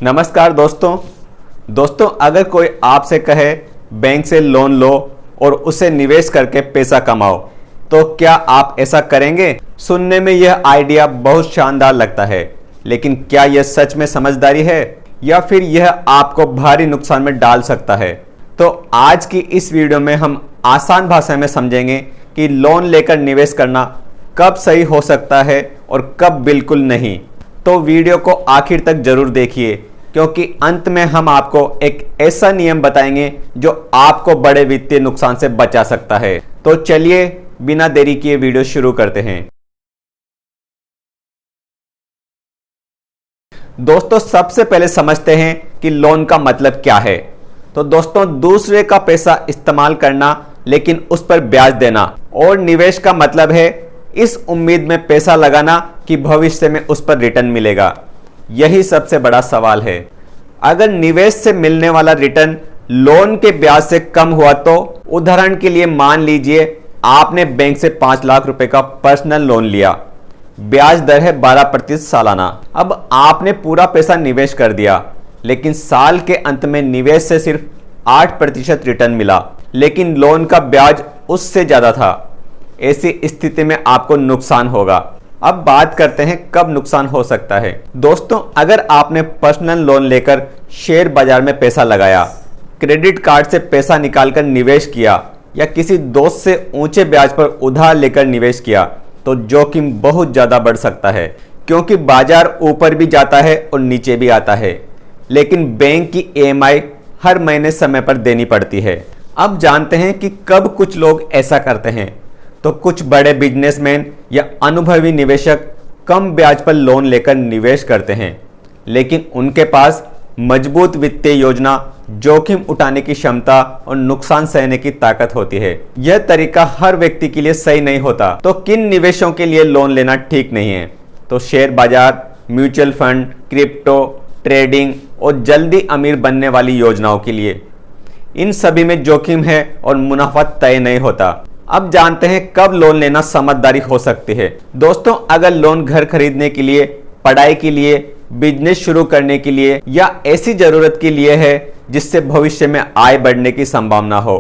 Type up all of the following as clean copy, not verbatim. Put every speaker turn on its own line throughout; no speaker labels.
नमस्कार दोस्तों, अगर कोई आपसे कहे बैंक से लोन लो और उसे निवेश करके पैसा कमाओ, तो क्या आप ऐसा करेंगे? सुनने में यह आइडिया बहुत शानदार लगता है, लेकिन क्या यह सच में समझदारी है या फिर यह आपको भारी नुकसान में डाल सकता है? तो आज की इस वीडियो में हम आसान भाषा में समझेंगे कि लोन लेकर निवेश करना कब सही हो सकता है और कब बिल्कुल नहीं। तो वीडियो को आखिर तक जरूर देखिए, क्योंकि अंत में हम आपको एक ऐसा नियम बताएंगे जो आपको बड़े वित्तीय नुकसान से बचा सकता है। तो चलिए बिना देरी किए वीडियो शुरू करते हैं। दोस्तों, सबसे पहले समझते हैं कि लोन का मतलब क्या है। तो दोस्तों, दूसरे का पैसा इस्तेमाल करना लेकिन उस पर ब्याज देना, और निवेश का मतलब है इस उम्मीद में पैसा लगाना कि भविष्य में उस पर रिटर्न मिलेगा। यही सबसे बड़ा सवाल है। अगर निवेश से मिलने वाला रिटर्न लोन के ब्याज से कम हुआ, तो उदाहरण के लिए मान लीजिए आपने बैंक से 5 लाख रुपए का पर्सनल लोन लिया। ब्याज दर है 12% सालाना। अब आपने पूरा पैसा निवेश कर दिया, लेकिन साल के अंत में निवेश से सिर्फ 8% रिटर्न मिला, लेकिन लोन का ब्याज उससे ज्यादा था। ऐसी स्थिति में आपको नुकसान होगा। अब बात करते हैं कब नुकसान हो सकता है। दोस्तों, अगर आपने पर्सनल लोन लेकर शेयर बाजार में पैसा लगाया, क्रेडिट कार्ड से पैसा निकालकर निवेश किया या किसी दोस्त से ऊंचे ब्याज पर उधार लेकर निवेश किया, तो जोखिम बहुत ज्यादा बढ़ सकता है, क्योंकि बाजार ऊपर भी जाता है और नीचे भी आता है, लेकिन बैंक की EMI हर महीने समय पर देनी पड़ती है। अब जानते हैं कि कब कुछ लोग ऐसा करते हैं। तो कुछ बड़े बिजनेसमैन या अनुभवी निवेशक कम ब्याज पर लोन लेकर निवेश करते हैं, लेकिन उनके पास मजबूत वित्तीय योजना, जोखिम उठाने की क्षमता और नुकसान सहने की ताकत होती है। यह तरीका हर व्यक्ति के लिए सही नहीं होता। तो किन निवेशों के लिए लोन लेना ठीक नहीं है? तो शेयर बाजार, म्यूचुअल फंड, क्रिप्टो, ट्रेडिंग और जल्दी अमीर बनने वाली योजनाओं के लिए। इन सभी में जोखिम है और मुनाफा तय नहीं होता। अब जानते हैं कब लोन लेना समझदारी हो सकती है। दोस्तों, अगर लोन घर खरीदने के लिए, पढ़ाई के लिए, बिजनेस शुरू करने के लिए या ऐसी जरूरत के लिए है जिससे भविष्य में आय बढ़ने की संभावना हो,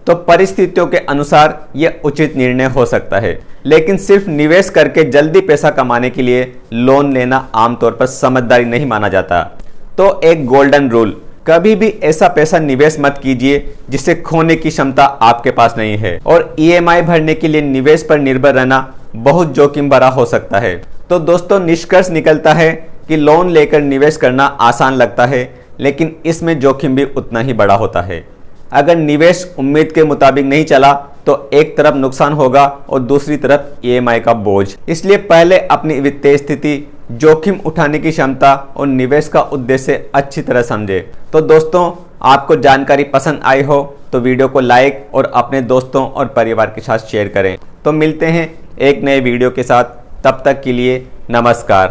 तो परिस्थितियों के अनुसार यह उचित निर्णय हो सकता है। लेकिन सिर्फ निवेश करके जल्दी पैसा कमाने के लिए लोन लेना आमतौर पर समझदारी नहीं माना जाता। तो एक गोल्डन रूल: कभी भी ऐसा पैसा निवेश मत कीजिए जिसे खोने की क्षमता आपके पास नहीं है, और EMI भरने के लिए निवेश पर निर्भर रहना बहुत जोखिम भरा हो सकता है। तो दोस्तों, निष्कर्ष निकलता है कि लोन लेकर निवेश करना आसान लगता है, लेकिन इसमें जोखिम भी उतना ही बड़ा होता है। अगर निवेश उम्मीद के मुताबिक नहीं चला, तो एक तरफ नुकसान होगा और दूसरी तरफ EMI का बोझ। इसलिए पहले अपनी वित्तीय स्थिति, जोखिम उठाने की क्षमता और निवेश का उद्देश्य अच्छी तरह समझे। तो दोस्तों, आपको जानकारी पसंद आई हो तो वीडियो को लाइक और अपने दोस्तों और परिवार के साथ शेयर करें। तो मिलते हैं एक नए वीडियो के साथ। तब तक के लिए नमस्कार।